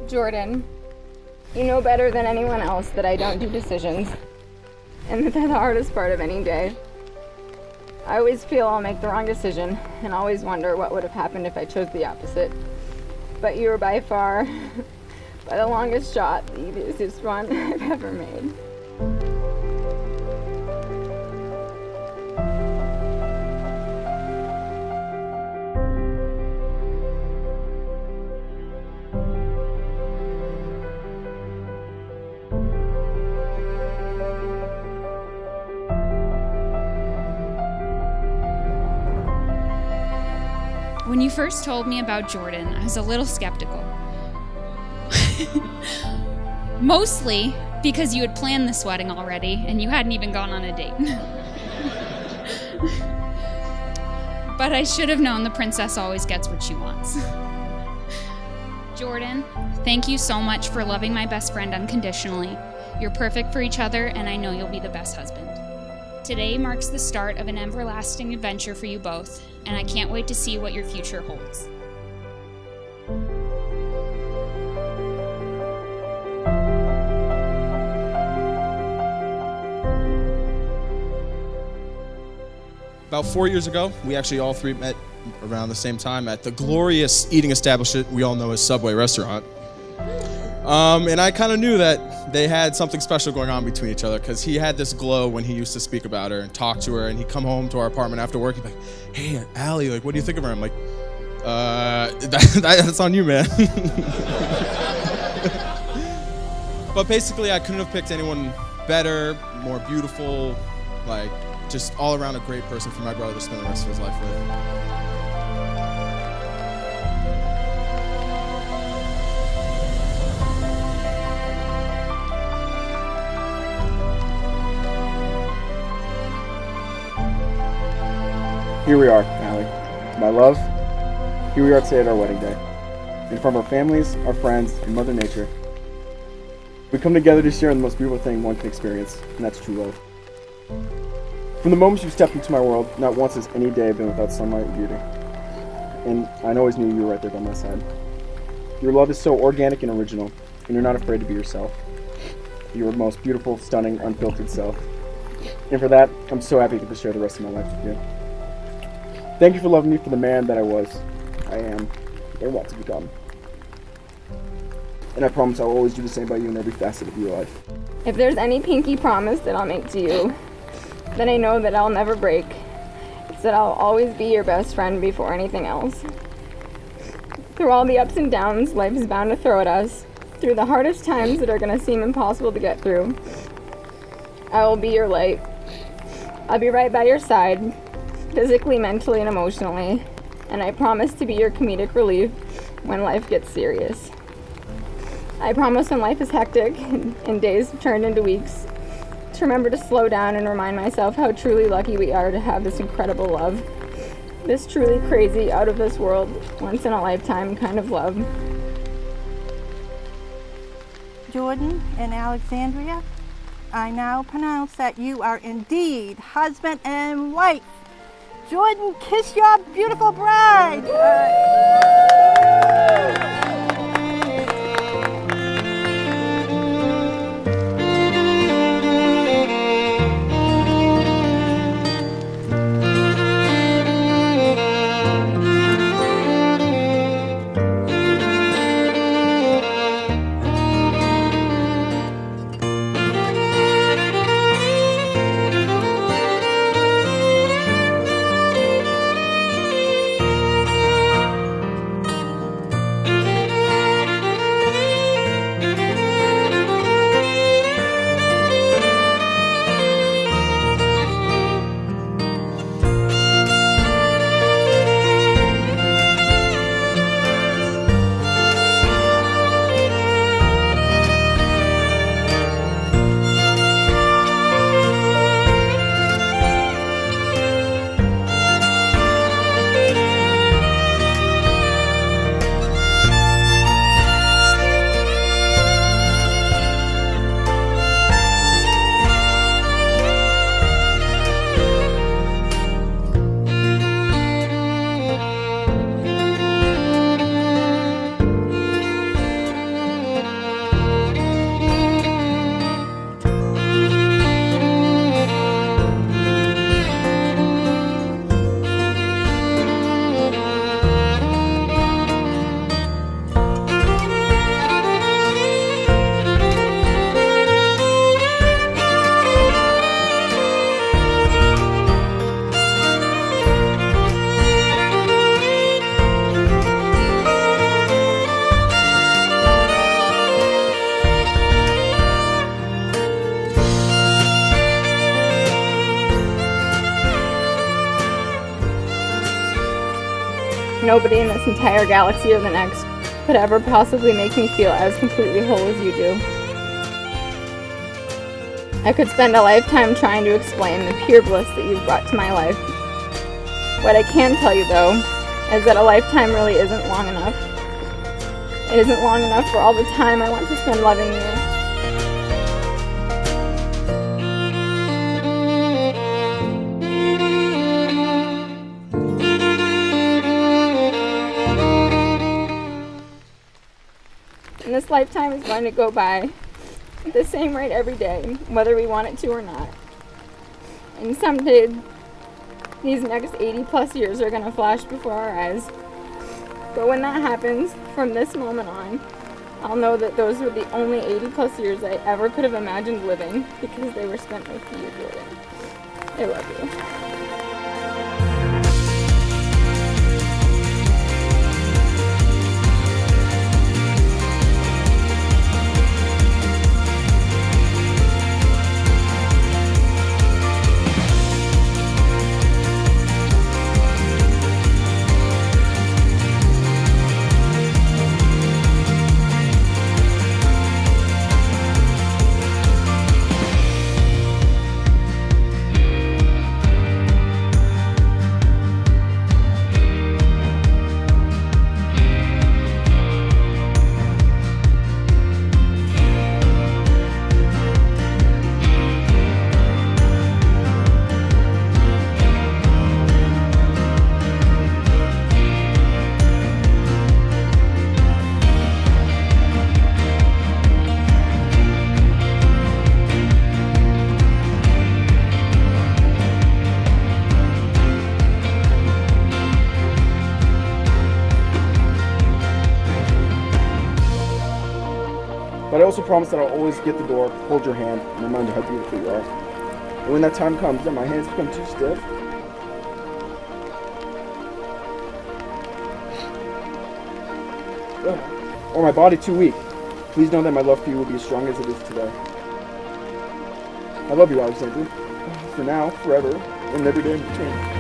Jordan, you know better than anyone else that I don't do decisions, and that they're the hardest part of any day. I always feel I'll make the wrong decision, and always wonder what would have happened if I chose the opposite. But you were by far, by the longest shot, the easiest one I've ever made. When you first told me about Jordan, I was a little skeptical. Mostly because you had planned this wedding already and you hadn't even gone on a date. But I should have known the princess always gets what she wants. Jordan, thank you so much for loving my best friend unconditionally. You're perfect for each other, and I know you'll be the best husband. Today marks the start of an everlasting adventure for you both, and I can't wait to see what your future holds. About 4 years ago, we actually all three met around the same time at the glorious eating establishment we all know as Subway restaurant. And I kind of knew that they had something special going on between each other, because he had this glow when he used to speak about her and talk to her, and he'd come home to our apartment after work, he'd be like, "Hey, Allie, like, what do you think of her?" I'm like, that's on you, man. But basically, I couldn't have picked anyone better, more beautiful, like, just all around a great person for my brother to spend the rest of his life with. Here we are, Allie, my love. Here we are today at our wedding day. In front of our families, our friends, and Mother Nature. We come together to share the most beautiful thing one can experience, and that's true love. From the moment you stepped into my world, not once has any day been without sunlight and beauty. And I always knew you were right there by my side. Your love is so organic and original, and you're not afraid to be yourself. You're the most beautiful, stunning, unfiltered self. And for that, I'm so happy to share the rest of my life with you. Thank you for loving me for the man that I was, I am, and want to become. And I promise I will always do the same by you in every facet of your life. If there's any pinky promise that I'll make to you, then I know that I'll never break. It's that I'll always be your best friend before anything else. Through all the ups and downs life is bound to throw at us, through the hardest times that are going to seem impossible to get through, I will be your light. I'll be right by your side, physically, mentally, and emotionally, and I promise to be your comedic relief when life gets serious. I promise when life is hectic and days turn into weeks, to remember to slow down and remind myself how truly lucky we are to have this incredible love. This truly crazy, out of this world, once in a lifetime kind of love. Jordan and Alexandra, I now pronounce that you are indeed husband and wife. Jordan, kiss your beautiful bride. nobody in this entire galaxy or the next could ever possibly make me feel as completely whole as you do. I could spend a lifetime trying to explain the pure bliss that you've brought to my life. What I can tell you, though, is that a lifetime really isn't long enough. It isn't long enough for all the time I want to spend loving you. And this lifetime is going to go by at the same rate every day, whether we want it to or not. And someday, these next 80 plus years are going to flash before our eyes. But when that happens, from this moment on, I'll know that those were the only 80 plus years I ever could have imagined living, because they were spent with you, Jordan. I love you. But I also promise that I'll always get the door, hold your hand, and remind you how beautiful you are. And when that time comes and my hands become too stiff, or my body too weak, please know that my love for you will be as strong as it is today. I love you, Alexandra. For now, forever, and every day in between.